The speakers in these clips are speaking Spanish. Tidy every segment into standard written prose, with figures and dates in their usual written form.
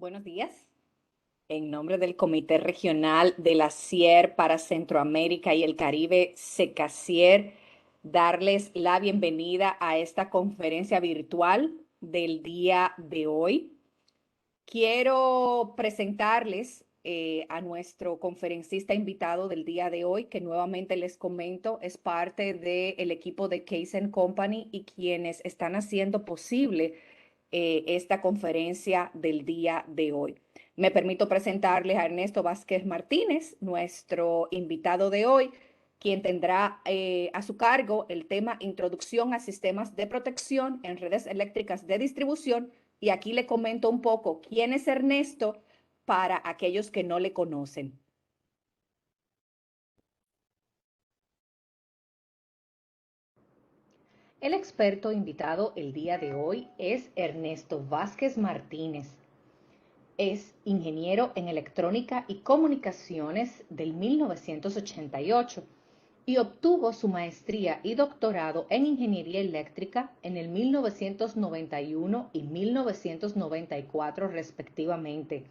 Buenos días. En nombre del Comité Regional de la CIER para Centroamérica y el Caribe, SECACIER, darles la bienvenida a esta conferencia virtual del día de hoy. Quiero presentarles a nuestro conferencista invitado del día de hoy, que nuevamente les comento, es parte del equipo de Kaizen Company y quienes están haciendo posible esta conferencia del día de hoy. Me permito presentarles a Ernesto Vázquez Martínez, nuestro invitado de hoy, quien tendrá a su cargo el tema Introducción a Sistemas de Protección en Redes Eléctricas de Distribución. Y aquí le comento un poco quién es Ernesto para aquellos que no le conocen. El experto invitado el día de hoy es Ernesto Vázquez Martínez. Es ingeniero en electrónica y comunicaciones del 1988 y obtuvo su maestría y doctorado en ingeniería eléctrica en el 1991 y 1994 respectivamente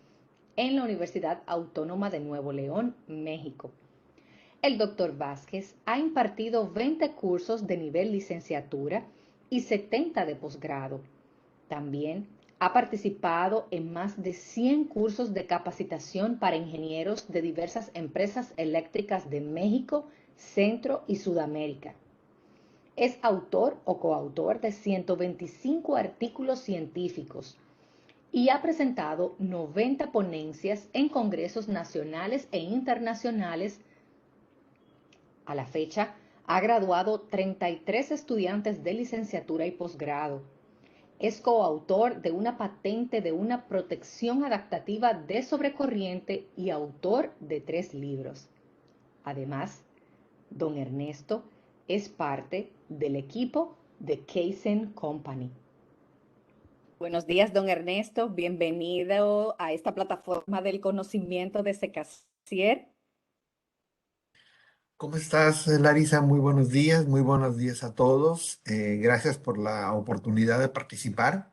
en la Universidad Autónoma de Nuevo León, México. El doctor Vázquez ha impartido 20 cursos de nivel licenciatura y 70 de posgrado. También ha participado en más de 100 cursos de capacitación para ingenieros de diversas empresas eléctricas de México, Centro y Sudamérica. Es autor o coautor de 125 artículos científicos y ha presentado 90 ponencias en congresos nacionales e internacionales. A la fecha, ha graduado 33 estudiantes de licenciatura y posgrado. Es coautor de una patente de una protección adaptativa de sobrecorriente y autor de 3 libros. Además, don Ernesto es parte del equipo de Kaizen Company. Buenos días, don Ernesto. Bienvenido a esta plataforma del conocimiento de SECACIER. ¿Cómo estás, Larisa? Muy buenos días a todos. Gracias por la oportunidad de participar.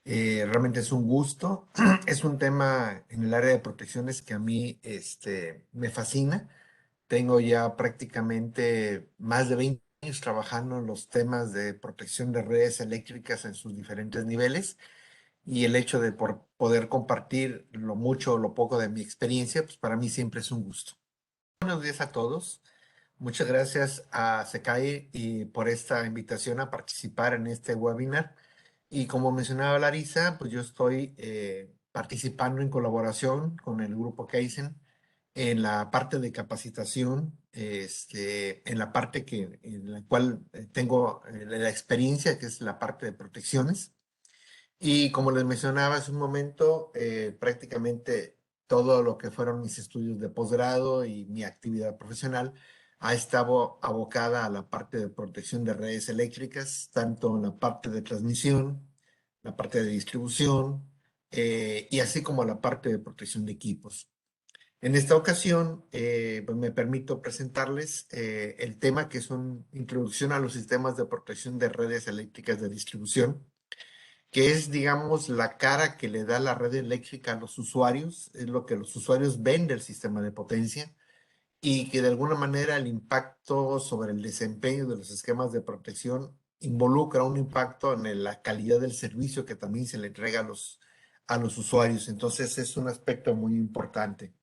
Realmente es un gusto. Es un tema en el área de protecciones que a mí me fascina. Tengo ya prácticamente más de 20 años trabajando en los temas de protección de redes eléctricas en sus diferentes niveles y el hecho de poder compartir lo mucho o lo poco de mi experiencia, pues para mí siempre es un gusto. Buenos días a todos. Muchas gracias a Secai y por esta invitación a participar en este webinar. Y como mencionaba Larisa, pues yo estoy participando en colaboración con el grupo Kaizen en la parte de capacitación, en la parte en la cual tengo la experiencia, que es la parte de protecciones. Y como les mencionaba hace un momento, prácticamente todo lo que fueron mis estudios de posgrado y mi actividad profesional ha estado abocada a la parte de protección de redes eléctricas, tanto en la parte de transmisión, la parte de distribución, y así como la parte de protección de equipos. En esta ocasión, pues me permito presentarles el tema que es una introducción a los sistemas de protección de redes eléctricas de distribución, que es, digamos, la cara que le da la red eléctrica a los usuarios, es lo que los usuarios ven del sistema de potencia y que de alguna manera el impacto sobre el desempeño de los esquemas de protección involucra un impacto en la calidad del servicio que también se le entrega a los usuarios. Entonces es un aspecto muy importante.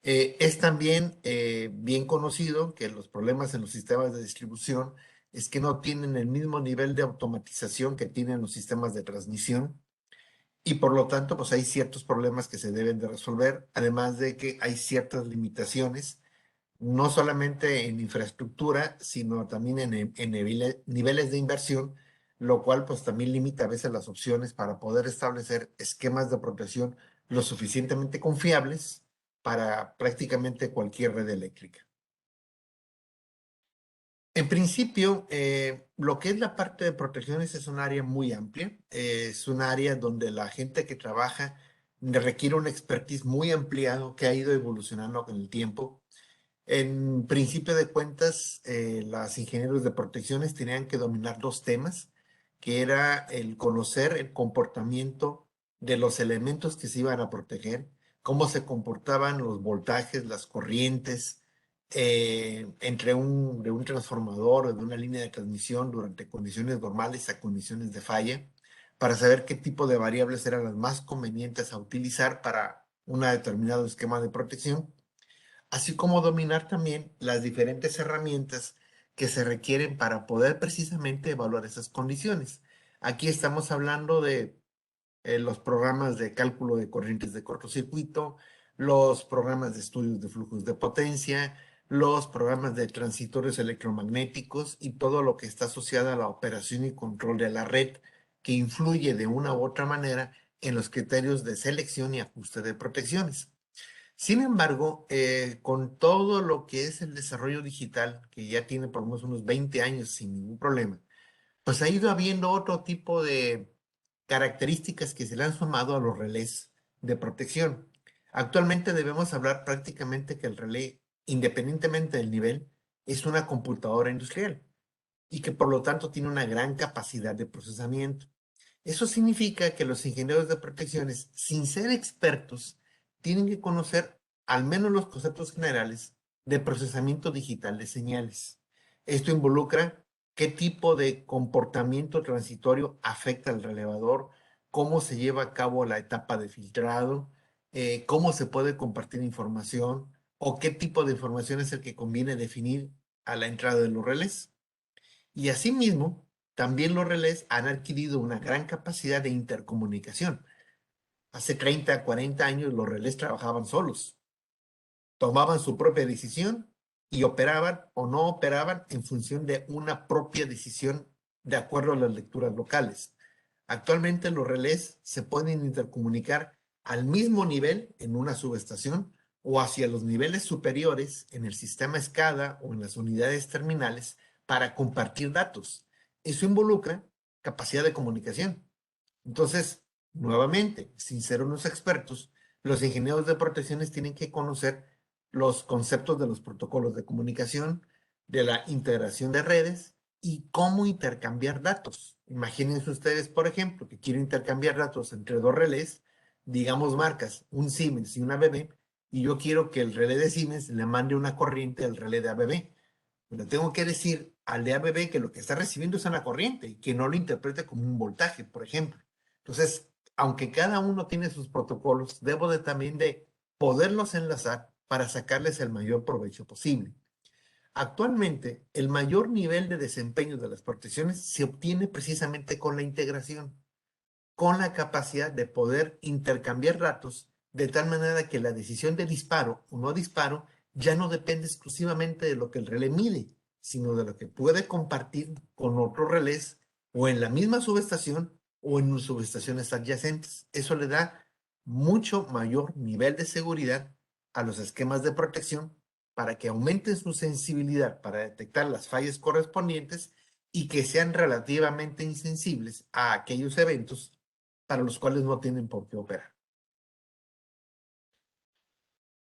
Es también bien conocido que los problemas en los sistemas de distribución es que no tienen el mismo nivel de automatización que tienen los sistemas de transmisión y por lo tanto pues hay ciertos problemas que se deben de resolver, además de que hay ciertas limitaciones, no solamente en infraestructura, sino también en niveles de inversión, lo cual pues también limita a veces las opciones para poder establecer esquemas de protección lo suficientemente confiables para prácticamente cualquier red eléctrica. En principio, lo que es la parte de protecciones es un área muy amplia. Es un área donde la gente que trabaja requiere un expertise muy ampliado que ha ido evolucionando con el tiempo. En principio de cuentas, los ingenieros de protecciones tenían que dominar dos temas, que era el conocer el comportamiento de los elementos que se iban a proteger, cómo se comportaban los voltajes, las corrientes, de un transformador o de una línea de transmisión durante condiciones normales a condiciones de falla, para saber qué tipo de variables eran las más convenientes a utilizar para un determinado esquema de protección, así como dominar también las diferentes herramientas que se requieren para poder precisamente evaluar esas condiciones. Aquí estamos hablando de los programas de cálculo de corrientes de cortocircuito, los programas de estudios de flujos de potencia, los programas de transitorios electromagnéticos y todo lo que está asociado a la operación y control de la red, que influye de una u otra manera en los criterios de selección y ajuste de protecciones. Sin embargo, con todo lo que es el desarrollo digital, que ya tiene por lo menos unos 20 años sin ningún problema, pues ha ido habiendo otro tipo de características que se le han sumado a los relés de protección. Actualmente debemos hablar prácticamente que el relé, independientemente del nivel, es una computadora industrial y que por lo tanto tiene una gran capacidad de procesamiento. Eso significa que los ingenieros de protecciones, sin ser expertos, tienen que conocer al menos los conceptos generales de procesamiento digital de señales. Esto involucra qué tipo de comportamiento transitorio afecta al relevador, cómo se lleva a cabo la etapa de filtrado, cómo se puede compartir información o qué tipo de información es el que conviene definir a la entrada de los relés. Y asimismo, también los relés han adquirido una gran capacidad de intercomunicación. Hace 30, 40 años los relés trabajaban solos, tomaban su propia decisión y operaban o no operaban en función de una propia decisión de acuerdo a las lecturas locales. Actualmente los relés se pueden intercomunicar al mismo nivel en una subestación o hacia los niveles superiores en el sistema SCADA o en las unidades terminales para compartir datos. Eso involucra capacidad de comunicación. Entonces, nuevamente, sin ser unos expertos, los ingenieros de protecciones tienen que conocer los conceptos de los protocolos de comunicación, de la integración de redes y cómo intercambiar datos. Imagínense ustedes, por ejemplo, que quiero intercambiar datos entre dos relés, digamos marcas, un Siemens y una ABB, y yo quiero que el relé de Siemens le mande una corriente al relé de ABB. Le tengo que decir al de ABB que lo que está recibiendo es una corriente y que no lo interprete como un voltaje, por ejemplo. Entonces, aunque cada uno tiene sus protocolos, debo de también de poderlos enlazar para sacarles el mayor provecho posible. Actualmente, el mayor nivel de desempeño de las protecciones se obtiene precisamente con la integración, con la capacidad de poder intercambiar datos de tal manera que la decisión de disparo o no disparo ya no depende exclusivamente de lo que el relé mide, sino de lo que puede compartir con otros relés o en la misma subestación o en subestaciones adyacentes. Eso le da mucho mayor nivel de seguridad a los esquemas de protección para que aumenten su sensibilidad para detectar las fallas correspondientes y que sean relativamente insensibles a aquellos eventos para los cuales no tienen por qué operar.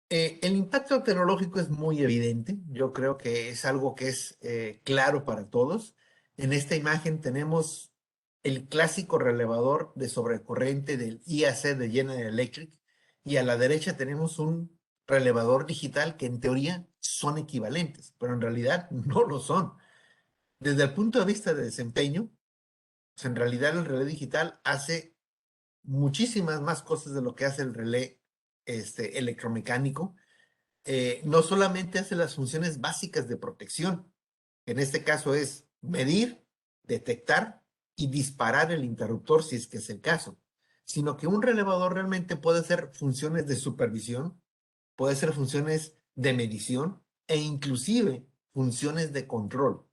El impacto tecnológico es muy evidente. Yo creo que es algo que es claro para todos. En esta imagen tenemos el clásico relevador de sobrecorriente del IAC de General Electric y a la derecha tenemos un relevador digital que en teoría son equivalentes, pero en realidad no lo son. Desde el punto de vista de desempeño, pues en realidad el relé digital hace muchísimas más cosas de lo que hace el relé electromecánico. No solamente hace las funciones básicas de protección, en este caso es medir, detectar y disparar el interruptor si es que es el caso, sino que un relevador realmente puede hacer funciones de supervisión, puede hacer funciones de medición e inclusive funciones de control.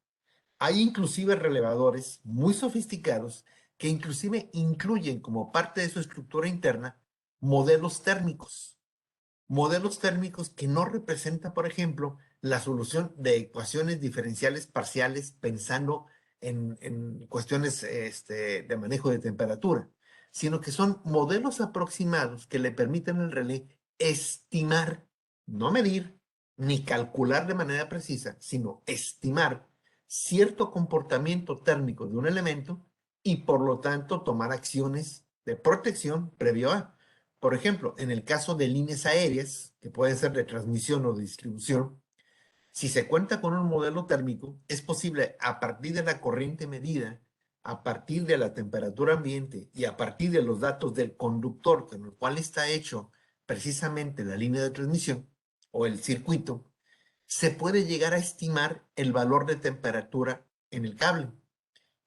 Hay inclusive relevadores muy sofisticados que inclusive incluyen como parte de su estructura interna modelos térmicos que no representan, por ejemplo, la solución de ecuaciones diferenciales parciales pensando en cuestiones de manejo de temperatura, sino que son modelos aproximados que le permiten al relé estimar, no medir ni calcular de manera precisa, sino estimar cierto comportamiento térmico de un elemento y por lo tanto tomar acciones de protección previo a. Por ejemplo, en el caso de líneas aéreas, que pueden ser de transmisión o de distribución, si se cuenta con un modelo térmico, es posible a partir de la corriente medida, a partir de la temperatura ambiente y a partir de los datos del conductor con el cual está hecho precisamente la línea de transmisión o el circuito, se puede llegar a estimar el valor de temperatura en el cable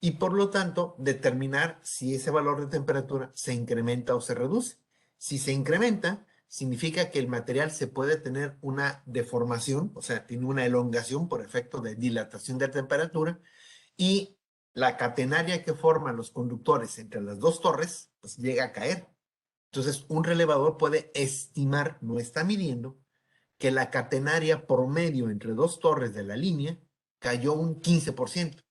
y por lo tanto determinar si ese valor de temperatura se incrementa o se reduce. Si se incrementa, significa que el material se puede tener una deformación, o sea, tiene una elongación por efecto de dilatación de temperatura y la catenaria que forman los conductores entre las dos torres, pues llega a caer. Entonces, un relevador puede estimar, no está midiendo, que la catenaria promedio entre dos torres de la línea cayó un 15%.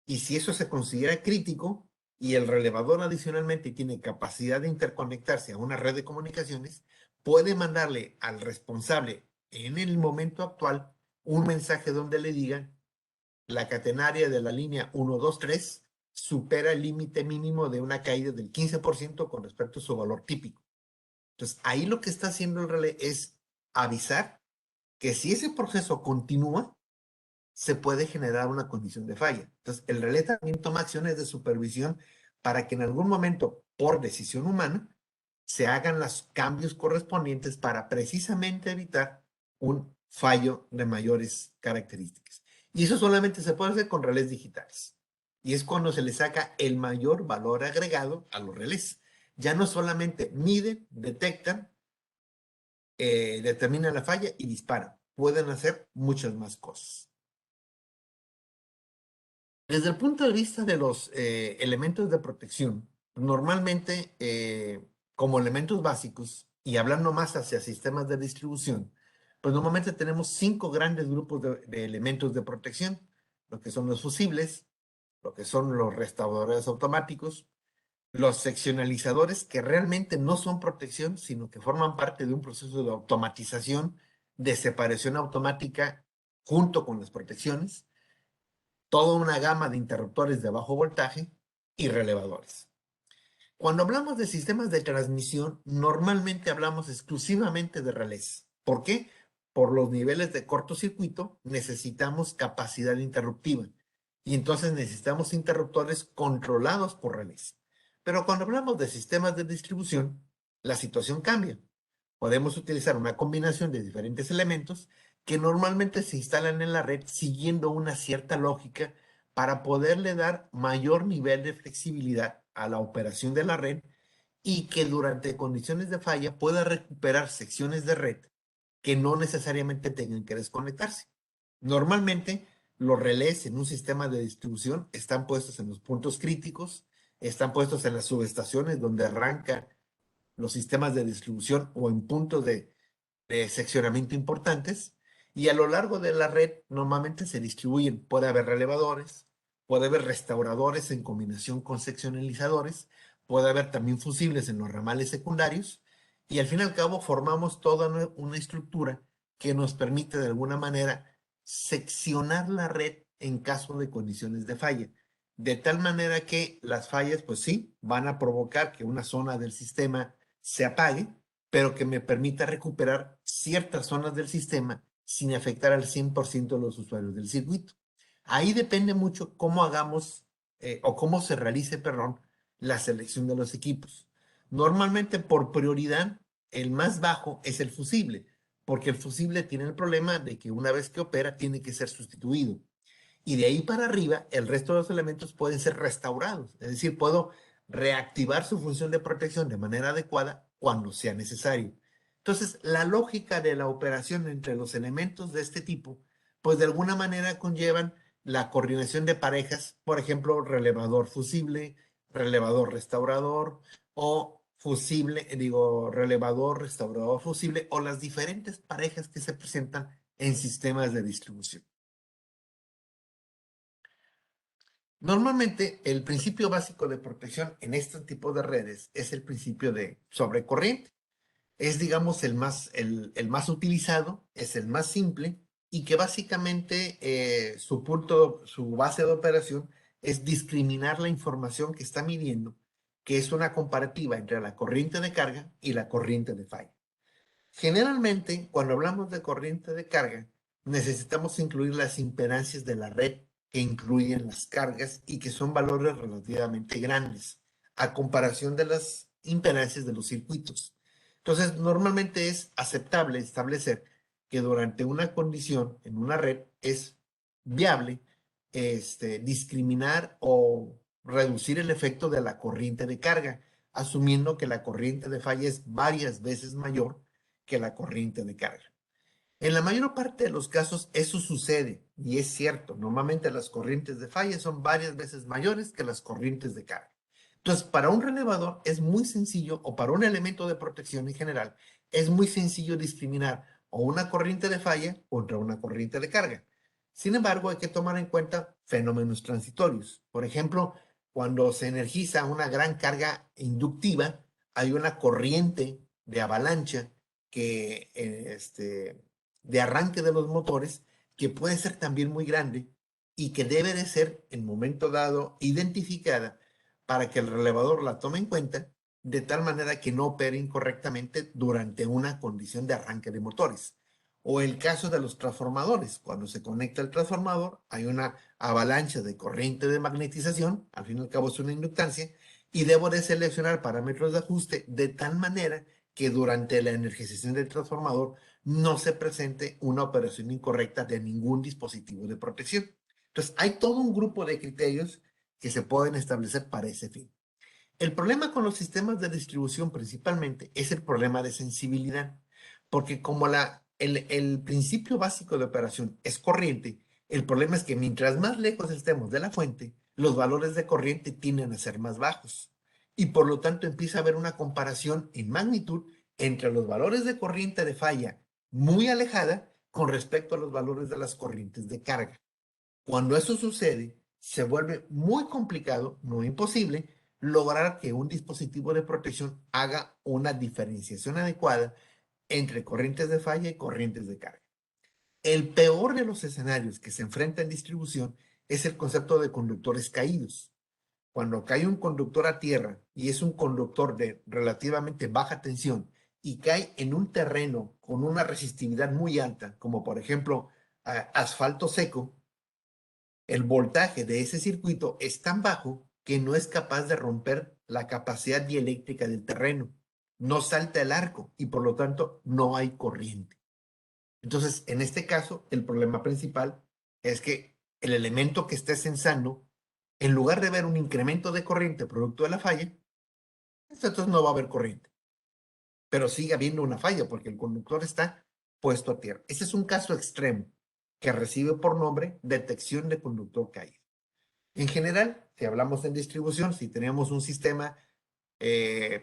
Y si eso se considera crítico y el relevador adicionalmente tiene capacidad de interconectarse a una red de comunicaciones, puede mandarle al responsable en el momento actual un mensaje donde le diga la catenaria de la línea 1, 2, 3 supera el límite mínimo de una caída del 15% con respecto a su valor típico. Entonces, ahí lo que está haciendo el relé es avisar que si ese proceso continúa, se puede generar una condición de falla. Entonces, el relé también toma acciones de supervisión para que en algún momento, por decisión humana, se hagan los cambios correspondientes para precisamente evitar un fallo de mayores características. Y eso solamente se puede hacer con relés digitales. Y es cuando se le saca el mayor valor agregado a los relés. Ya no solamente miden, detectan, determinan la falla y disparan. Pueden hacer muchas más cosas. Desde el punto de vista de los elementos de protección, normalmente como elementos básicos y hablando más hacia sistemas de distribución, pues normalmente tenemos 5 grandes grupos de elementos de protección, lo que son los fusibles, lo que son los restauradores automáticos, los seccionalizadores que realmente no son protección, sino que forman parte de un proceso de automatización, de separación automática junto con las protecciones, toda una gama de interruptores de bajo voltaje y relevadores. Cuando hablamos de sistemas de transmisión, normalmente hablamos exclusivamente de relés. ¿Por qué? Por los niveles de cortocircuito necesitamos capacidad interruptiva y entonces necesitamos interruptores controlados por relés. Pero cuando hablamos de sistemas de distribución, la situación cambia. Podemos utilizar una combinación de diferentes elementos que normalmente se instalan en la red siguiendo una cierta lógica para poderle dar mayor nivel de flexibilidad a la operación de la red y que durante condiciones de falla pueda recuperar secciones de red que no necesariamente tengan que desconectarse. Normalmente, los relés en un sistema de distribución están puestos en los puntos críticos, están puestos en las subestaciones donde arrancan los sistemas de distribución o en puntos de seccionamiento importantes. Y a lo largo de la red normalmente se distribuyen, puede haber relevadores, puede haber restauradores en combinación con seccionalizadores, puede haber también fusibles en los ramales secundarios y al fin y al cabo formamos toda una estructura que nos permite de alguna manera seccionar la red en caso de condiciones de falla. De tal manera que las fallas, pues sí, van a provocar que una zona del sistema se apague, pero que me permita recuperar ciertas zonas del sistema sin afectar al 100% de los usuarios del circuito. Ahí depende mucho cómo hagamos o cómo se realice, perdón, la selección de los equipos. Normalmente por prioridad, el más bajo es el fusible, porque el fusible tiene el problema de que una vez que opera tiene que ser sustituido. Y de ahí para arriba, el resto de los elementos pueden ser restaurados. Es decir, puedo reactivar su función de protección de manera adecuada cuando sea necesario. Entonces, la lógica de la operación entre los elementos de este tipo, pues de alguna manera conllevan la coordinación de parejas, por ejemplo, relevador fusible, relevador restaurador o fusible, relevador, restaurador fusible o las diferentes parejas que se presentan en sistemas de distribución. Normalmente, el principio básico de protección en este tipo de redes es el principio de sobrecorriente. Es, digamos, el más utilizado, es el más simple y que básicamente su base de operación es discriminar la información que está midiendo que es una comparativa entre la corriente de carga y la corriente de falla. Generalmente, cuando hablamos de corriente de carga, necesitamos incluir las impedancias de la red que incluyen las cargas y que son valores relativamente grandes a comparación de las impedancias de los circuitos. Entonces, normalmente es aceptable establecer que durante una condición en una red es viable discriminar o reducir el efecto de la corriente de carga, asumiendo que la corriente de falla es varias veces mayor que la corriente de carga. En la mayor parte de los casos eso sucede y es cierto. Normalmente las corrientes de falla son varias veces mayores que las corrientes de carga. Entonces, para un relevador es muy sencillo, o para un elemento de protección en general, es muy sencillo discriminar o una corriente de falla contra una corriente de carga. Sin embargo, hay que tomar en cuenta fenómenos transitorios. Por ejemplo, cuando se energiza una gran carga inductiva, hay una corriente de avalancha que de arranque de los motores que puede ser también muy grande y que debe de ser en momento dado identificada para que el relevador la tome en cuenta de tal manera que no opere incorrectamente durante una condición de arranque de motores. O el caso de los transformadores, cuando se conecta el transformador hay una avalancha de corriente de magnetización, al fin y al cabo es una inductancia, y debo de seleccionar parámetros de ajuste de tal manera que durante la energización del transformador no se presente una operación incorrecta de ningún dispositivo de protección. Entonces, hay todo un grupo de criterios que se pueden establecer para ese fin. El problema con los sistemas de distribución principalmente es el problema de sensibilidad, porque como el principio básico de operación es corriente, el problema es que mientras más lejos estemos de la fuente, los valores de corriente tienden a ser más bajos. Y por lo tanto empieza a haber una comparación en magnitud entre los valores de corriente de falla muy alejada con respecto a los valores de las corrientes de carga. Cuando eso sucede, se vuelve muy complicado, no imposible, lograr que un dispositivo de protección haga una diferenciación adecuada entre corrientes de falla y corrientes de carga. El peor de los escenarios que se enfrenta en distribución es el concepto de conductores caídos. Cuando cae un conductor a tierra y es un conductor de relativamente baja tensión y cae en un terreno con una resistividad muy alta, como por ejemplo asfalto seco, el voltaje de ese circuito es tan bajo que no es capaz de romper la capacidad dieléctrica del terreno. No salta el arco y por lo tanto no hay corriente. Entonces, en este caso, el problema principal es que el elemento que esté sensando, en lugar de ver un incremento de corriente producto de la falla, entonces no va a haber corriente. Pero sigue habiendo una falla porque el conductor está puesto a tierra. Ese es un caso extremo que recibe por nombre detección de conductor caído. En general, si hablamos en distribución, si tenemos un sistema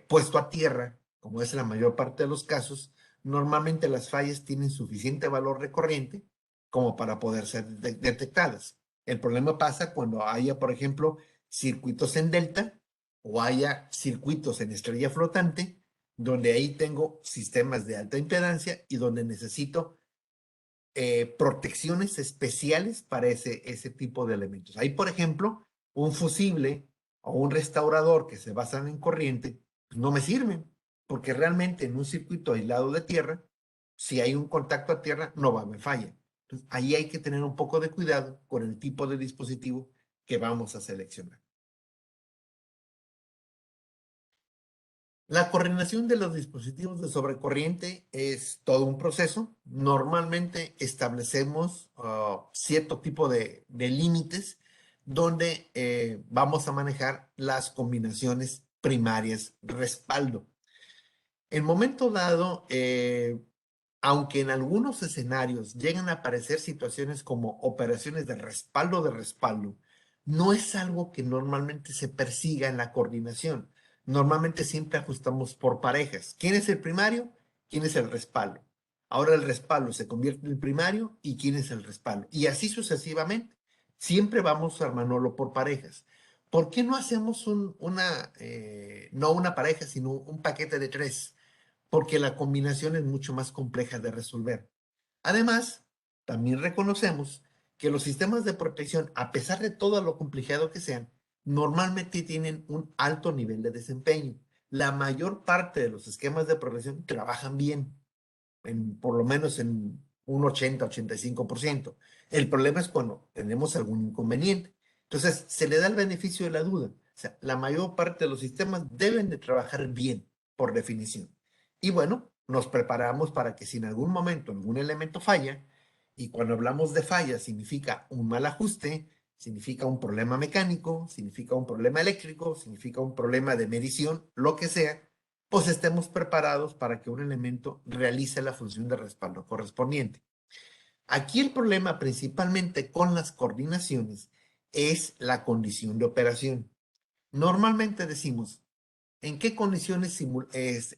puesto a tierra, como es la mayor parte de los casos, normalmente las fallas tienen suficiente valor de corriente como para poder ser detectadas. El problema pasa cuando haya, por ejemplo, circuitos en delta o haya circuitos en estrella flotante, donde ahí tengo sistemas de alta impedancia y donde necesito protecciones especiales para ese tipo de elementos. Ahí, por ejemplo, un fusible o un restaurador que se basan en corriente, pues no me sirven, porque realmente en un circuito aislado de tierra, si hay un contacto a tierra, no va a haber falla. Entonces, ahí hay que tener un poco de cuidado con el tipo de dispositivo que vamos a seleccionar. La coordinación de los dispositivos de sobrecorriente es todo un proceso. Normalmente establecemos cierto tipo de límites donde vamos a manejar las combinaciones primarias respaldo. En momento dado, aunque en algunos escenarios llegan a aparecer situaciones como operaciones de respaldo, no es algo que normalmente se persiga en la coordinación. Normalmente siempre ajustamos por parejas. ¿Quién es el primario? ¿Quién es el respaldo? Ahora el respaldo se convierte en el primario y quién es el respaldo. Y así sucesivamente. Siempre vamos armándolo por parejas. ¿Por qué no hacemos no una pareja, sino un paquete de tres? Porque la combinación es mucho más compleja de resolver. Además, también reconocemos que los sistemas de protección, a pesar de todo lo complicado que sean, normalmente tienen un alto nivel de desempeño. La mayor parte de los esquemas de protección trabajan bien, por lo menos en un 80-85%. El problema es cuando tenemos algún inconveniente. Entonces, se le da el beneficio de la duda. O sea, la mayor parte de los sistemas deben de trabajar bien, por definición. Y bueno, nos preparamos para que si en algún momento algún elemento falla, y cuando hablamos de falla significa un mal ajuste, significa un problema mecánico, significa un problema eléctrico, significa un problema de medición, lo que sea, pues estemos preparados para que un elemento realice la función de respaldo correspondiente. Aquí el problema principalmente con las coordinaciones es la condición de operación. Normalmente decimos, ¿en qué condiciones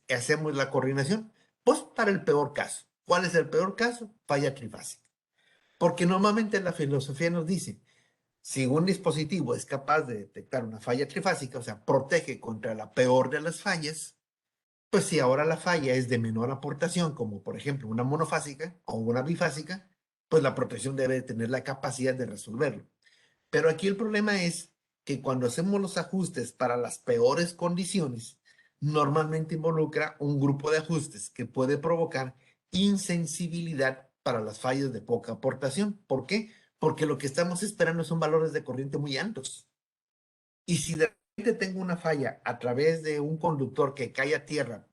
hacemos la coordinación? Pues para el peor caso. ¿Cuál es el peor caso? Falla trifásica. Porque normalmente la filosofía nos dice, si un dispositivo es capaz de detectar una falla trifásica, o sea, protege contra la peor de las fallas, pues si ahora la falla es de menor aportación, como por ejemplo una monofásica o una bifásica, pues la protección debe tener la capacidad de resolverlo. Pero aquí el problema es que cuando hacemos los ajustes para las peores condiciones, normalmente involucra un grupo de ajustes que puede provocar insensibilidad para las fallas de poca aportación. ¿Por qué? Porque lo que estamos esperando son valores de corriente muy altos. Y si de repente tengo una falla a través de un conductor que cae a tierra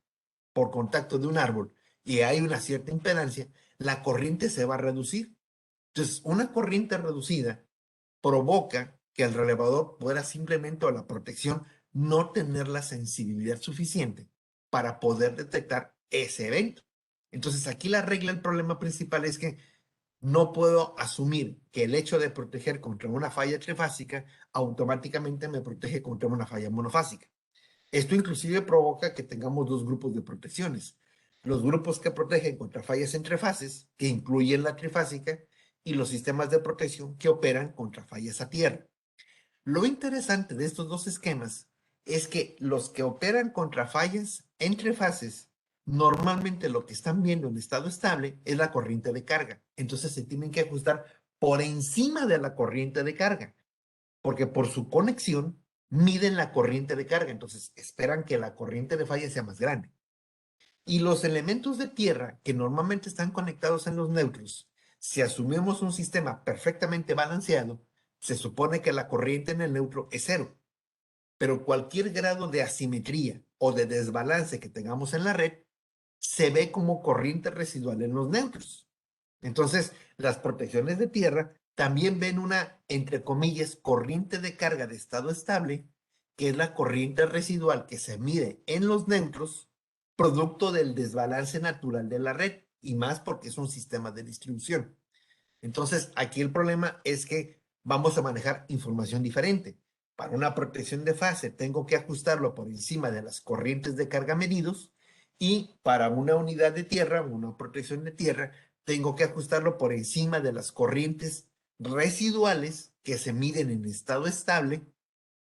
por contacto de un árbol y hay una cierta impedancia, la corriente se va a reducir. Entonces, una corriente reducida provoca que el relevador pueda simplemente, o la protección, no tener la sensibilidad suficiente para poder detectar ese evento. Entonces, aquí la regla, el problema principal es que no puedo asumir que el hecho de proteger contra una falla trifásica automáticamente me protege contra una falla monofásica. Esto inclusive provoca que tengamos dos grupos de protecciones. Los grupos que protegen contra fallas entre fases, que incluyen la trifásica, y los sistemas de protección que operan contra fallas a tierra. Lo interesante de estos dos esquemas es que los que operan contra fallas entre fases, normalmente lo que están viendo en estado estable es la corriente de carga. Entonces se tienen que ajustar por encima de la corriente de carga, porque por su conexión miden la corriente de carga. Entonces esperan que la corriente de falla sea más grande. Y los elementos de tierra que normalmente están conectados en los neutros, si asumimos un sistema perfectamente balanceado, se supone que la corriente en el neutro es cero. Pero cualquier grado de asimetría o de desbalance que tengamos en la red se ve como corriente residual en los neutros. Entonces, las protecciones de tierra también ven una, entre comillas, corriente de carga de estado estable, que es la corriente residual que se mide en los neutros, producto del desbalance natural de la red, y más porque es un sistema de distribución. Entonces, aquí el problema es que vamos a manejar información diferente. Para una protección de fase tengo que ajustarlo por encima de las corrientes de carga medidos, y para una unidad de tierra, una protección de tierra, tengo que ajustarlo por encima de las corrientes residuales que se miden en estado estable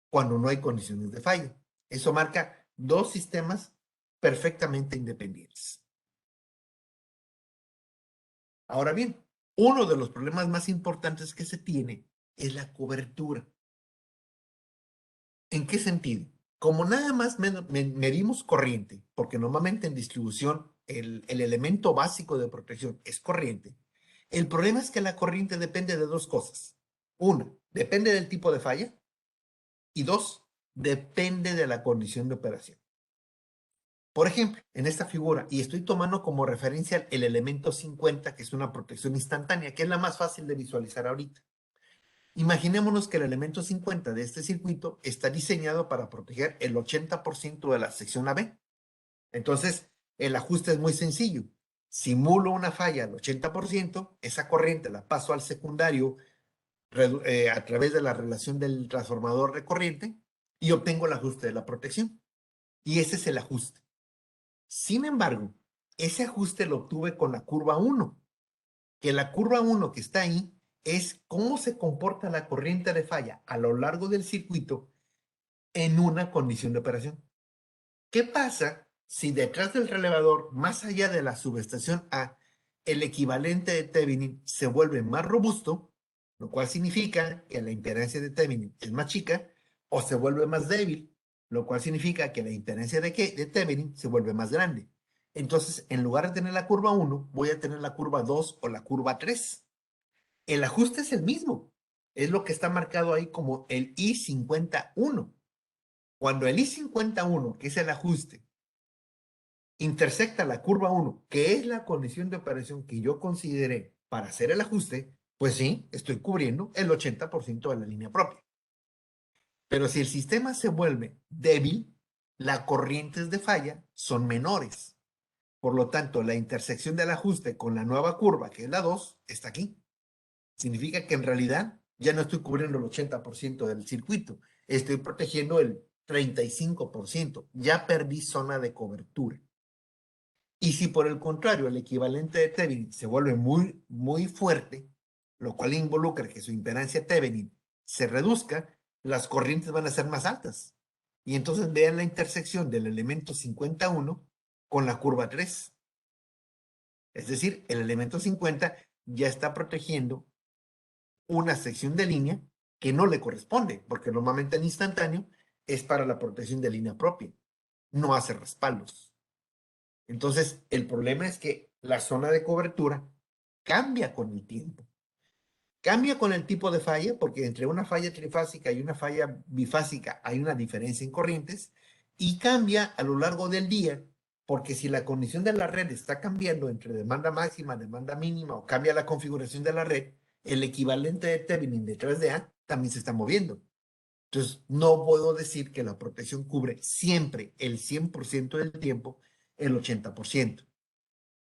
cuando no hay condiciones de falla. Eso marca dos sistemas perfectamente independientes. Ahora bien, uno de los problemas más importantes que se tiene es la cobertura. ¿En qué sentido? Como nada más medimos corriente, porque normalmente en distribución el elemento básico de protección es corriente, el problema es que la corriente depende de dos cosas. Una, depende del tipo de falla, y dos, depende de la condición de operación. Por ejemplo, en esta figura, y estoy tomando como referencia el elemento 50, que es una protección instantánea, que es la más fácil de visualizar ahorita. Imaginémonos que el elemento 50 de este circuito está diseñado para proteger el 80% de la sección AB. Entonces, el ajuste es muy sencillo. Simulo una falla al 80%, esa corriente la paso al secundario a través de la relación del transformador de corriente y obtengo el ajuste de la protección. Y ese es el ajuste. Sin embargo, ese ajuste lo obtuve con la curva 1, que la curva 1 que está ahí es cómo se comporta la corriente de falla a lo largo del circuito en una condición de operación. ¿Qué pasa si detrás del relevador, más allá de la subestación A, el equivalente de Thevenin se vuelve más robusto, lo cual significa que la impedancia de Thevenin es más chica? o se vuelve más débil, lo cual significa que la impedancia de Thevenin se vuelve más grande. Entonces, en lugar de tener la curva 1, voy a tener la curva 2 o la curva 3. El ajuste es el mismo. Es lo que está marcado ahí como el I51. Cuando el I51, que es el ajuste, intersecta la curva 1, que es la condición de operación que yo consideré para hacer el ajuste, pues sí, estoy cubriendo el 80% de la línea propia. Pero si el sistema se vuelve débil, las corrientes de falla son menores. Por lo tanto, la intersección del ajuste con la nueva curva, que es la 2, está aquí. Significa que en realidad ya no estoy cubriendo el 80% del circuito, estoy protegiendo el 35%. Ya perdí zona de cobertura. Y si por el contrario el equivalente de Thevenin se vuelve muy, muy fuerte, lo cual involucra que su impedancia Thevenin se reduzca, las corrientes van a ser más altas. Y entonces vean la intersección del elemento 51 con la curva 3. Es decir, el elemento 50 ya está protegiendo una sección de línea que no le corresponde, porque normalmente el instantáneo es para la protección de línea propia, no hace respaldos. Entonces, el problema es que la zona de cobertura cambia con el tiempo. Cambia con el tipo de falla, porque entre una falla trifásica y una falla bifásica hay una diferencia en corrientes, y cambia a lo largo del día, porque si la condición de la red está cambiando entre demanda máxima, demanda mínima, o cambia la configuración de la red, el equivalente de Thevenin de 3DA también se está moviendo. Entonces, no puedo decir que la protección cubre siempre el 100% del tiempo, el 80%.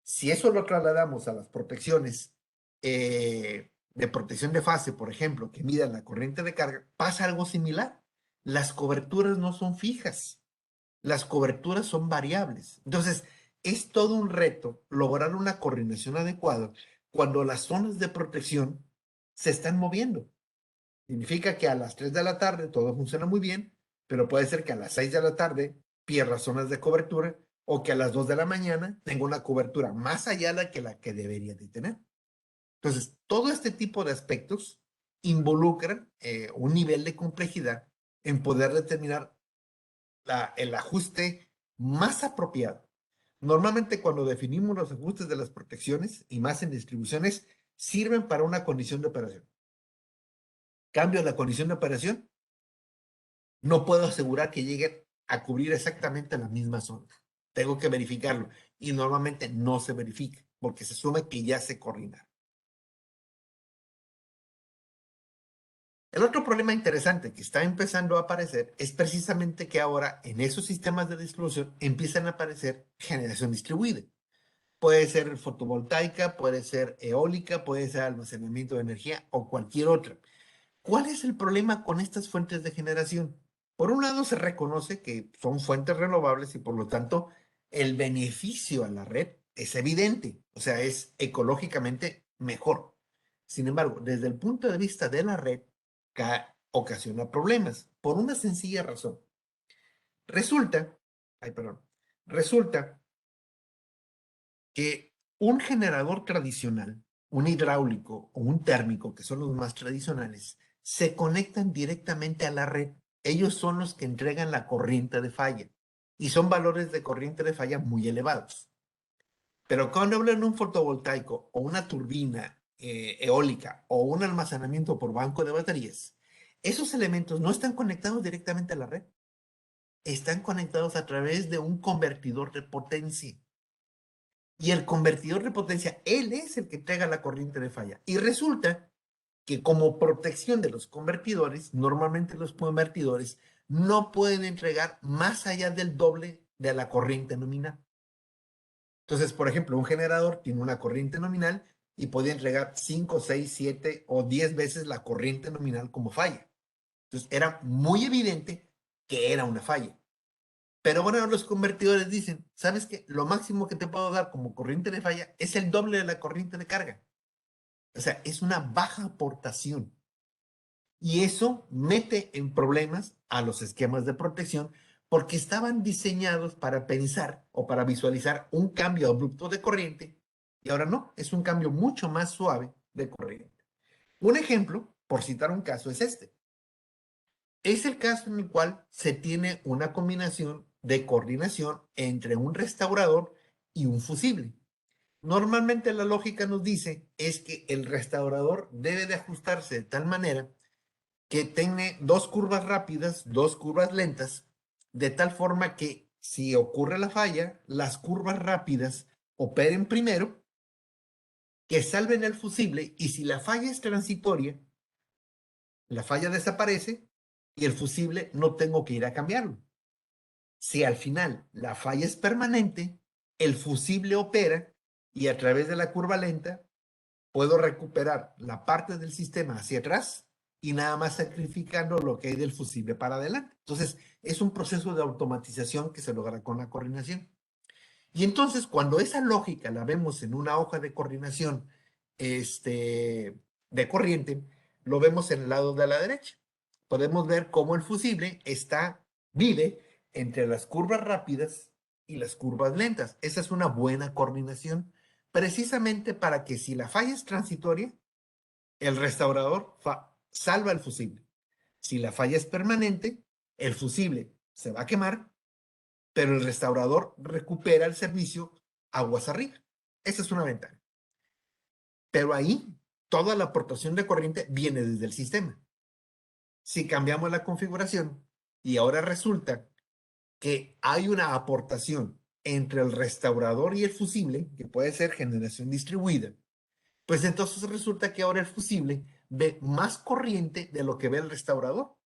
Si eso lo trasladamos a las protecciones de protección de fase, por ejemplo, que midan la corriente de carga, pasa algo similar. Las coberturas no son fijas, las coberturas son variables. Entonces, es todo un reto lograr una coordinación adecuada cuando las zonas de protección se están moviendo. Significa que a las 3 de la tarde todo funciona muy bien, pero puede ser que a las 6 de la tarde pierda zonas de cobertura o que a las 2 de la mañana tenga una cobertura más allá de la que debería de tener. Entonces, todo este tipo de aspectos involucran un nivel de complejidad en poder determinar el ajuste más apropiado. Normalmente cuando definimos los ajustes de las protecciones y más en distribuciones, sirven para una condición de operación. Cambio la condición de operación, no puedo asegurar que lleguen a cubrir exactamente la misma zona. Tengo que verificarlo y normalmente no se verifica porque se asume que ya se coordina. El otro problema interesante que está empezando a aparecer es precisamente que ahora en esos sistemas de distribución empiezan a aparecer generación distribuida. Puede ser fotovoltaica, puede ser eólica, puede ser almacenamiento de energía o cualquier otra. ¿Cuál es el problema con estas fuentes de generación? Por un lado, se reconoce que son fuentes renovables y por lo tanto el beneficio a la red es evidente, o sea, es ecológicamente mejor. Sin embargo, desde el punto de vista de la red, ocasiona problemas por una sencilla razón. Resulta, resulta que un generador tradicional, un hidráulico o un térmico, que son los más tradicionales, se conectan directamente a la red. Ellos son los que entregan la corriente de falla y son valores de corriente de falla muy elevados. Pero cuando hablan de un fotovoltaico o una turbina eólica o un almacenamiento por banco de baterías, esos elementos no están conectados directamente a la red. Están conectados a través de un convertidor de potencia. Y el convertidor de potencia, él es el que entrega la corriente de falla. Y resulta que como protección de los convertidores, normalmente los convertidores no pueden entregar más allá del doble de la corriente nominal. Entonces, por ejemplo, un generador tiene una corriente nominal y puede entregar 5, 6, 7 o 10 veces la corriente nominal como falla. Entonces, era muy evidente que era una falla. Pero bueno, los convertidores dicen, ¿sabes qué? Lo máximo que te puedo dar como corriente de falla es el doble de la corriente de carga. O sea, es una baja aportación. Y eso mete en problemas a los esquemas de protección porque estaban diseñados para pensar o para visualizar un cambio abrupto de corriente y ahora no, es un cambio mucho más suave de corriente. Un ejemplo, por citar un caso, es este. Es el caso en el cual se tiene una combinación de coordinación entre un restaurador y un fusible. Normalmente la lógica nos dice es que el restaurador debe de ajustarse de tal manera que tiene dos curvas rápidas, dos curvas lentas, de tal forma que si ocurre la falla, las curvas rápidas operen primero, que salven el fusible, y si la falla es transitoria, la falla desaparece y el fusible no tengo que ir a cambiarlo. Si al final la falla es permanente, el fusible opera y a través de la curva lenta puedo recuperar la parte del sistema hacia atrás y nada más sacrificando lo que hay del fusible para adelante. Entonces, es un proceso de automatización que se logra con la coordinación. Y entonces, cuando esa lógica la vemos en una hoja de coordinación de corriente, lo vemos en el lado de la derecha. Podemos ver cómo el fusible vive entre las curvas rápidas y las curvas lentas. Esa es una buena coordinación, precisamente para que si la falla es transitoria, el restaurador salva el fusible. Si la falla es permanente, el fusible se va a quemar, pero el restaurador recupera el servicio aguas arriba. Esa es una ventaja. Pero ahí toda la aportación de corriente viene desde el sistema. Si cambiamos la configuración y ahora resulta que hay una aportación entre el restaurador y el fusible, que puede ser generación distribuida, pues entonces resulta que ahora el fusible ve más corriente de lo que ve el restaurador,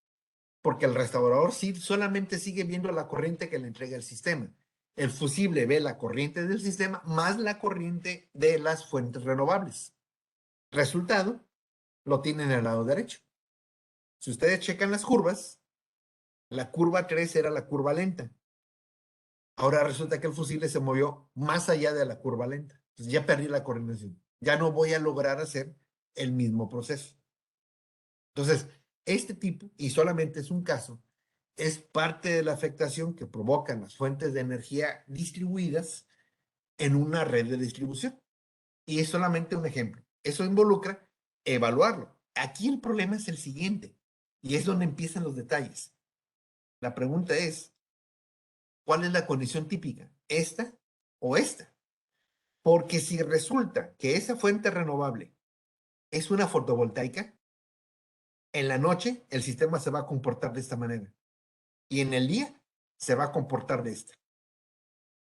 porque el restaurador sí solamente sigue viendo la corriente que le entrega el sistema. El fusible ve la corriente del sistema más la corriente de las fuentes renovables. Resultado, lo tienen al lado derecho. Si ustedes checan las curvas, la curva 3 era la curva lenta. Ahora resulta que el fusible se movió más allá de la curva lenta. Entonces ya perdí la coordinación. Ya no voy a lograr hacer el mismo proceso. Entonces, este tipo, y solamente es un caso, es parte de la afectación que provocan las fuentes de energía distribuidas en una red de distribución. Y es solamente un ejemplo. Eso involucra evaluarlo. Aquí el problema es el siguiente, y es donde empiezan los detalles. La pregunta es, ¿cuál es la condición típica? ¿Esta o esta? Porque si resulta que esa fuente renovable es una fotovoltaica, en la noche el sistema se va a comportar de esta manera y en el día se va a comportar de esta.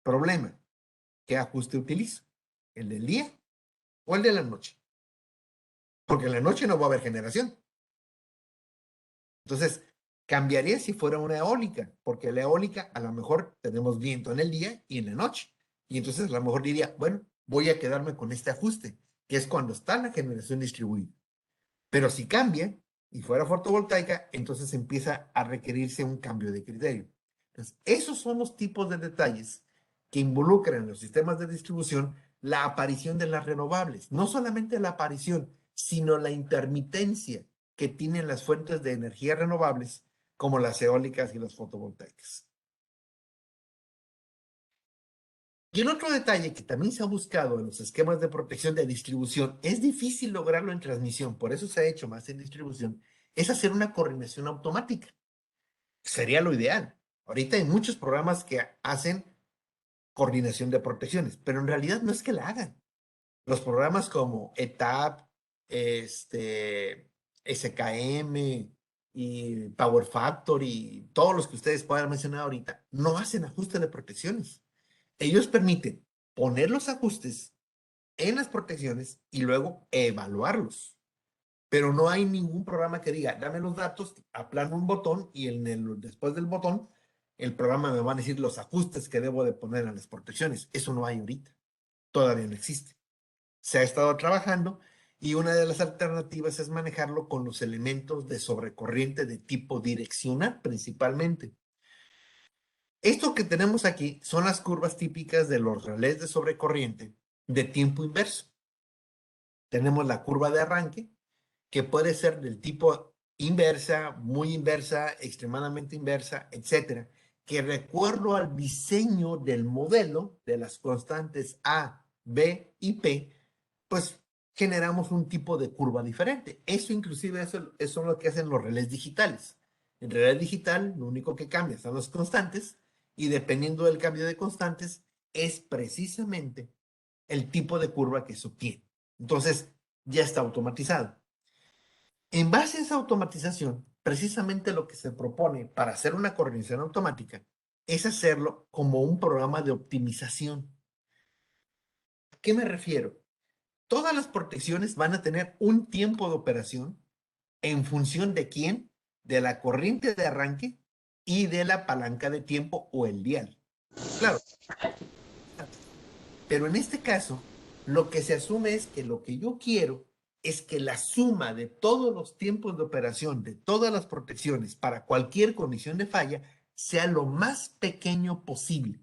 Problema, ¿qué ajuste utilizo? ¿El del día o el de la noche? Porque en la noche no va a haber generación. Entonces, cambiaría si fuera una eólica, porque la eólica a lo mejor tenemos viento en el día y en la noche. Y entonces a lo mejor diría, bueno, voy a quedarme con este ajuste, que es cuando está la generación distribuida. Pero si cambia y fuera fotovoltaica, entonces empieza a requerirse un cambio de criterio. Entonces, esos son los tipos de detalles que involucran en los sistemas de distribución la aparición de las renovables. No solamente la aparición, sino la intermitencia que tienen las fuentes de energía renovables, como las eólicas y las fotovoltaicas. Y el otro detalle que también se ha buscado en los esquemas de protección de distribución, es difícil lograrlo en transmisión, por eso se ha hecho más en distribución, es hacer una coordinación automática. Sería lo ideal. Ahorita hay muchos programas que hacen coordinación de protecciones, pero en realidad no es que la hagan. Los programas como ETAP, SKM y Power Factory, todos los que ustedes puedan mencionar ahorita, no hacen ajuste de protecciones. Ellos permiten poner los ajustes en las protecciones y luego evaluarlos. Pero no hay ningún programa que diga, dame los datos, aplano un botón y después del botón, el programa me va a decir los ajustes que debo de poner en las protecciones. Eso no hay ahorita. Todavía no existe. Se ha estado trabajando y una de las alternativas es manejarlo con los elementos de sobrecorriente de tipo direccional principalmente. Esto que tenemos aquí son las curvas típicas de los relés de sobrecorriente de tiempo inverso. Tenemos la curva de arranque, que puede ser del tipo inversa, muy inversa, extremadamente inversa, etcétera, que recuerdo al diseño del modelo de las constantes A, B y P, pues generamos un tipo de curva diferente. Eso inclusive eso es lo que hacen los relés digitales. En realidad digital, lo único que cambia son las constantes y dependiendo del cambio de constantes es precisamente el tipo de curva que se obtiene. Entonces, ya está automatizado. En base a esa automatización, precisamente lo que se propone para hacer una coordinación automática es hacerlo como un programa de optimización. ¿A qué me refiero? Todas las protecciones van a tener un tiempo de operación en función de quién, de la corriente de arranque y de la palanca de tiempo o el dial. Claro, pero en este caso, lo que se asume es que lo que yo quiero es que la suma de todos los tiempos de operación, de todas las protecciones para cualquier condición de falla, sea lo más pequeño posible.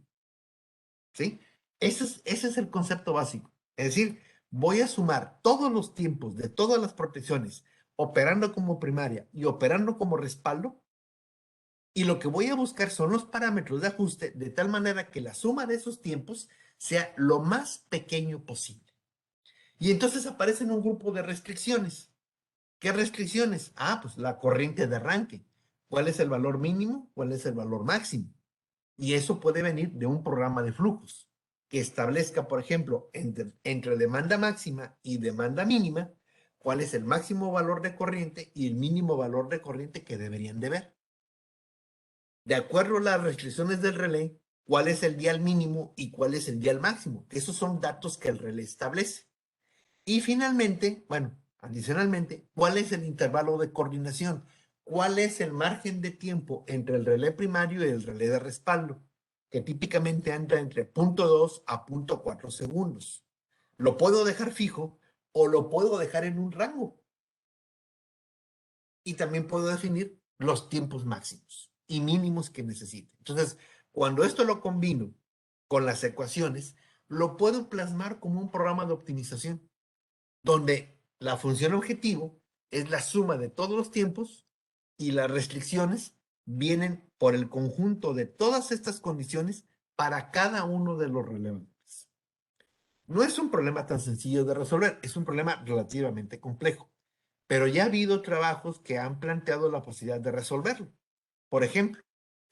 ¿Sí? Ese es el concepto básico. Es decir, voy a sumar todos los tiempos de todas las protecciones operando como primaria y operando como respaldo, y lo que voy a buscar son los parámetros de ajuste de tal manera que la suma de esos tiempos sea lo más pequeño posible. Y entonces aparecen un grupo de restricciones. ¿Qué restricciones? Ah, pues la corriente de arranque. ¿Cuál es el valor mínimo? ¿Cuál es el valor máximo? Y eso puede venir de un programa de flujos que establezca, por ejemplo, entre demanda máxima y demanda mínima, cuál es el máximo valor de corriente y el mínimo valor de corriente que deberían de ver. De acuerdo a las restricciones del relé, cuál es el dial mínimo y cuál es el dial máximo. Esos son datos que el relé establece. Y finalmente, bueno, adicionalmente, ¿cuál es el intervalo de coordinación? ¿Cuál es el margen de tiempo entre el relé primario y el relé de respaldo? Que típicamente anda entre 0.2 a 0.4 segundos. Lo puedo dejar fijo o lo puedo dejar en un rango. Y también puedo definir los tiempos máximos y mínimos que necesite. Entonces, cuando esto lo combino con las ecuaciones, lo puedo plasmar como un programa de optimización donde la función objetivo es la suma de todos los tiempos y las restricciones vienen por el conjunto de todas estas condiciones para cada uno de los relevantes. No es un problema tan sencillo de resolver, es un problema relativamente complejo, pero ya ha habido trabajos que han planteado la posibilidad de resolverlo. Por ejemplo,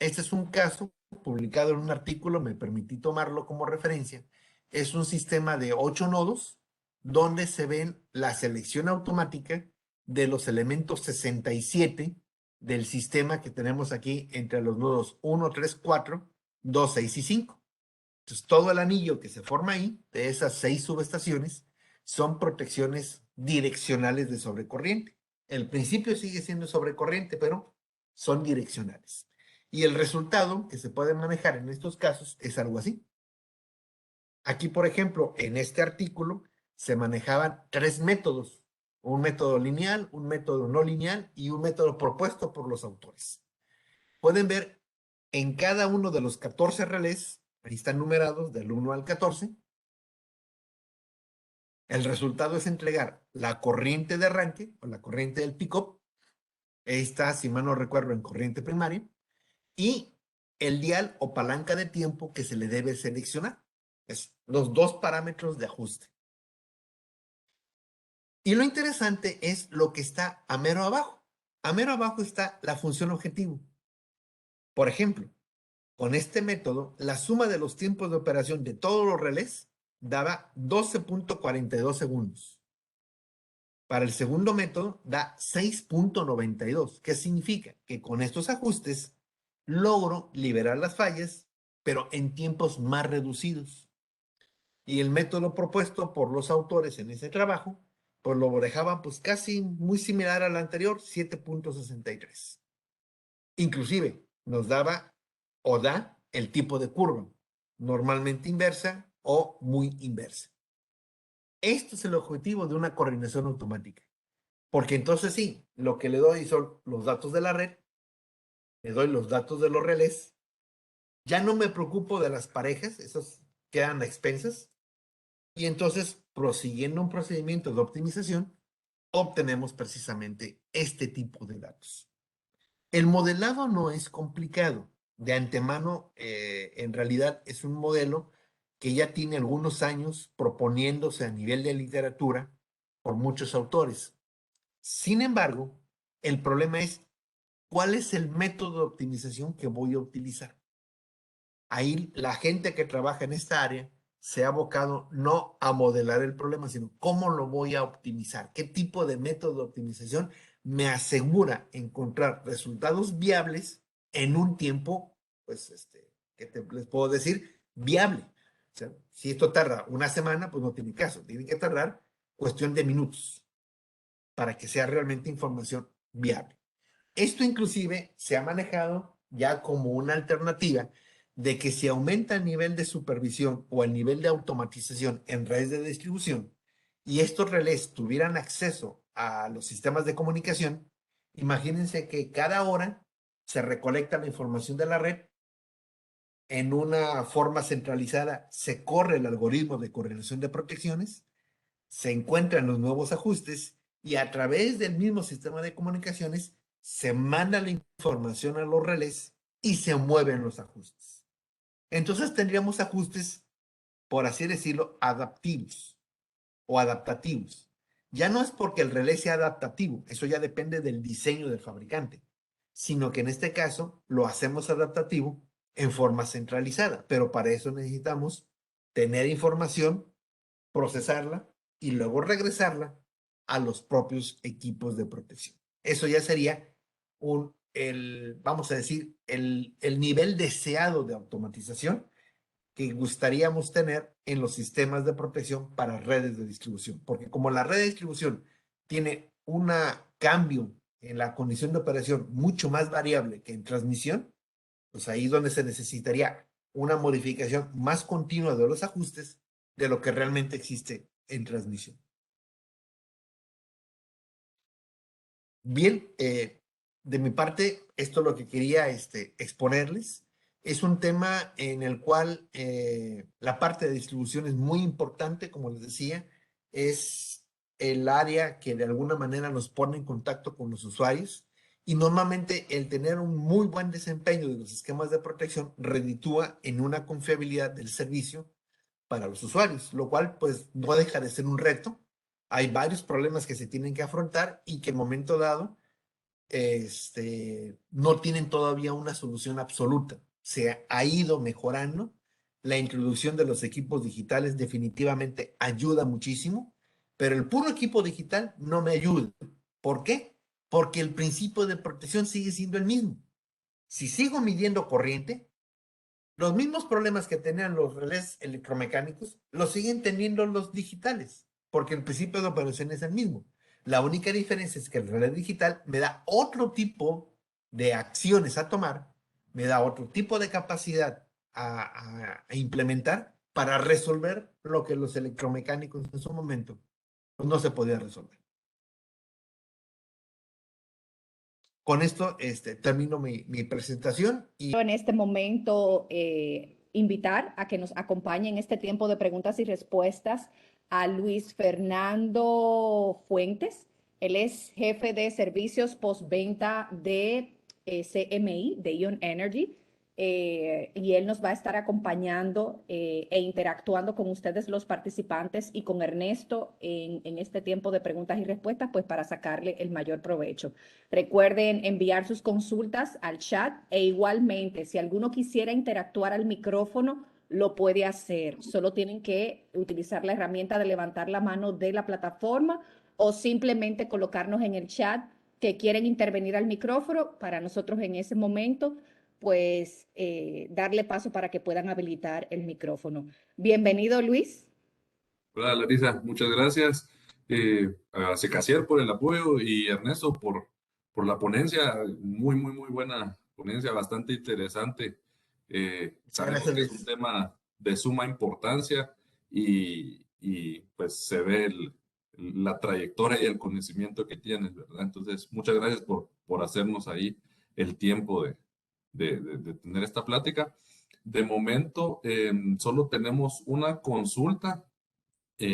este es un caso publicado en un artículo, me permití tomarlo como referencia. Es un sistema de 8 nodos donde se ven la selección automática de los elementos 67 del sistema que tenemos aquí entre los nodos 1, 3, 4, 2, 6 y 5. Entonces, todo el anillo que se forma ahí, de esas 6 subestaciones, son protecciones direccionales de sobrecorriente. El principio sigue siendo sobrecorriente, pero son direccionales. Y el resultado que se puede manejar en estos casos es algo así. Aquí, por ejemplo, en este artículo se manejaban 3 métodos: un método lineal, un método no lineal y un método propuesto por los autores. Pueden ver en cada uno de los 14 relés, ahí están numerados del 1 al 14, el resultado es entregar la corriente de arranque o la corriente del pick-up, ahí está, si mal no recuerdo, en corriente primaria, y el dial o palanca de tiempo que se le debe seleccionar. Es los dos parámetros de ajuste. Y lo interesante es lo que está a mero abajo. A mero abajo está la función objetivo. Por ejemplo, con este método, la suma de los tiempos de operación de todos los relés daba 12.42 segundos. Para el segundo método da 6.92. ¿Qué significa? Que con estos ajustes logro liberar las fallas, pero en tiempos más reducidos. Y el método propuesto por los autores en ese trabajo, pues lo dejaban pues casi muy similar al anterior, 7.63. Inclusive nos daba o da el tipo de curva, normalmente inversa o muy inversa. Esto es el objetivo de una coordinación automática. Porque entonces sí, lo que le doy son los datos de la red, le doy los datos de los relés, ya no me preocupo de las parejas, esas quedan a expensas, y entonces, prosiguiendo un procedimiento de optimización, obtenemos precisamente este tipo de datos. El modelado no es complicado. De antemano, en realidad es un modelo que ya tiene algunos años proponiéndose a nivel de literatura por muchos autores. Sin embargo, el problema es ¿cuál es el método de optimización que voy a utilizar? Ahí la gente que trabaja en esta área se ha abocado no a modelar el problema, sino cómo lo voy a optimizar, qué tipo de método de optimización me asegura encontrar resultados viables en un tiempo, pues, les puedo decir, viable. O sea, si esto tarda una semana, pues no tiene caso, tiene que tardar cuestión de minutos para que sea realmente información viable. Esto inclusive se ha manejado ya como una alternativa de que si aumenta el nivel de supervisión o el nivel de automatización en redes de distribución y estos relés tuvieran acceso a los sistemas de comunicación, imagínense que cada hora se recolecta la información de la red en una forma centralizada, se corre el algoritmo de correlación de protecciones, se encuentran los nuevos ajustes y a través del mismo sistema de comunicaciones se manda la información a los relés y se mueven los ajustes. Entonces tendríamos ajustes, por así decirlo, adaptivos o adaptativos. Ya no es porque el relé sea adaptativo, eso ya depende del diseño del fabricante, sino que en este caso lo hacemos adaptativo en forma centralizada, pero para eso necesitamos tener información, procesarla y luego regresarla a los propios equipos de protección. Eso ya sería vamos a decir, el nivel deseado de automatización que gustaríamos tener en los sistemas de protección para redes de distribución. Porque como la red de distribución tiene un cambio en la condición de operación mucho más variable que en transmisión, pues ahí es donde se necesitaría una modificación más continua de los ajustes de lo que realmente existe en transmisión. Bien, de mi parte, esto es lo que quería exponerles. Es un tema en el cual la parte de distribución es muy importante, como les decía, es el área que de alguna manera nos pone en contacto con los usuarios y normalmente el tener un muy buen desempeño de los esquemas de protección reditúa en una confiabilidad del servicio para los usuarios, lo cual pues no deja de ser un reto. Hay varios problemas que se tienen que afrontar y que en momento dado no tienen todavía una solución absoluta. Se ha ido mejorando. La introducción de los equipos digitales definitivamente ayuda muchísimo, pero el puro equipo digital no me ayuda. ¿Por qué? Porque el principio de protección sigue siendo el mismo. Si sigo midiendo corriente, los mismos problemas que tenían los relés electromecánicos los siguen teniendo los digitales, porque el principio de operación es el mismo. La única diferencia es que el relé digital me da otro tipo de acciones a tomar, me da otro tipo de capacidad a implementar para resolver lo que los electromecánicos en su momento pues, no se podía resolver. Con esto termino mi presentación y En este momento, invitar a que nos acompañe en este tiempo de preguntas y respuestas a Luis Fernando Fuentes. Él es jefe de servicios postventa de CMI, de Ion Energy. Y él nos va a estar acompañando e interactuando con ustedes los participantes y con Ernesto en este tiempo de preguntas y respuestas, pues para sacarle el mayor provecho. Recuerden enviar sus consultas al chat e igualmente, si alguno quisiera interactuar al micrófono, lo puede hacer. Solo tienen que utilizar la herramienta de levantar la mano de la plataforma o simplemente colocarnos en el chat que quieren intervenir al micrófono para nosotros en ese momento pues darle paso para que puedan habilitar el micrófono. Bienvenido, Luis. Hola Larisa, muchas gracias a Secasier por el apoyo y Ernesto por la ponencia, muy buena ponencia, bastante interesante. Sabemos gracias, que es un Luis. tema de suma importancia y pues se ve la trayectoria y el conocimiento que tienes, ¿verdad? Entonces, muchas gracias por hacernos ahí el tiempo de tener esta plática. De momento, solo tenemos una consulta Ujú.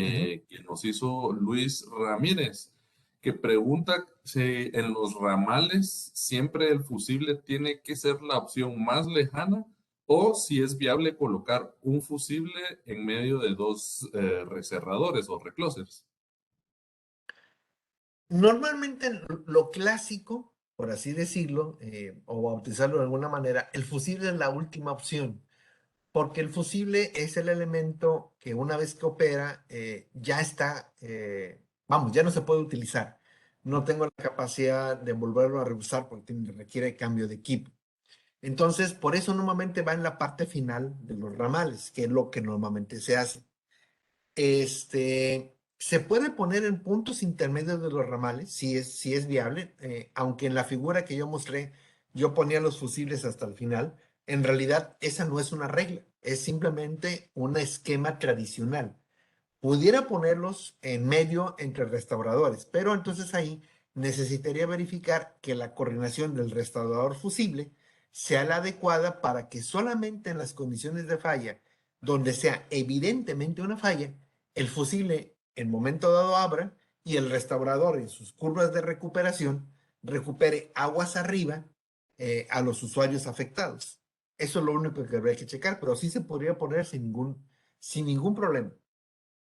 que nos hizo Luis Ramírez, que pregunta si en los ramales siempre el fusible tiene que ser la opción más lejana o si es viable colocar un fusible en medio de dos recerradores o reclosers. Normalmente lo clásico por así decirlo, o bautizarlo de alguna manera, el fusible es la última opción, porque el fusible es el elemento que una vez que opera, ya está, vamos, ya no se puede utilizar. No tengo la capacidad de volverlo a reusar porque requiere cambio de equipo. Entonces, por eso normalmente va en la parte final de los ramales, que es lo que normalmente se hace. Se puede poner en puntos intermedios de los ramales, si es viable, aunque en la figura que yo mostré, yo ponía los fusibles hasta el final. En realidad, esa no es una regla, es simplemente un esquema tradicional. Pudiera ponerlos en medio entre restauradores, pero entonces ahí necesitaría verificar que la coordinación del restaurador fusible sea la adecuada para que solamente en las condiciones de falla, donde sea evidentemente una falla, el fusible en momento dado abra y el restaurador en sus curvas de recuperación recupere aguas arriba a los usuarios afectados. Eso es lo único que habría que checar, pero sí se podría poner sin ningún problema.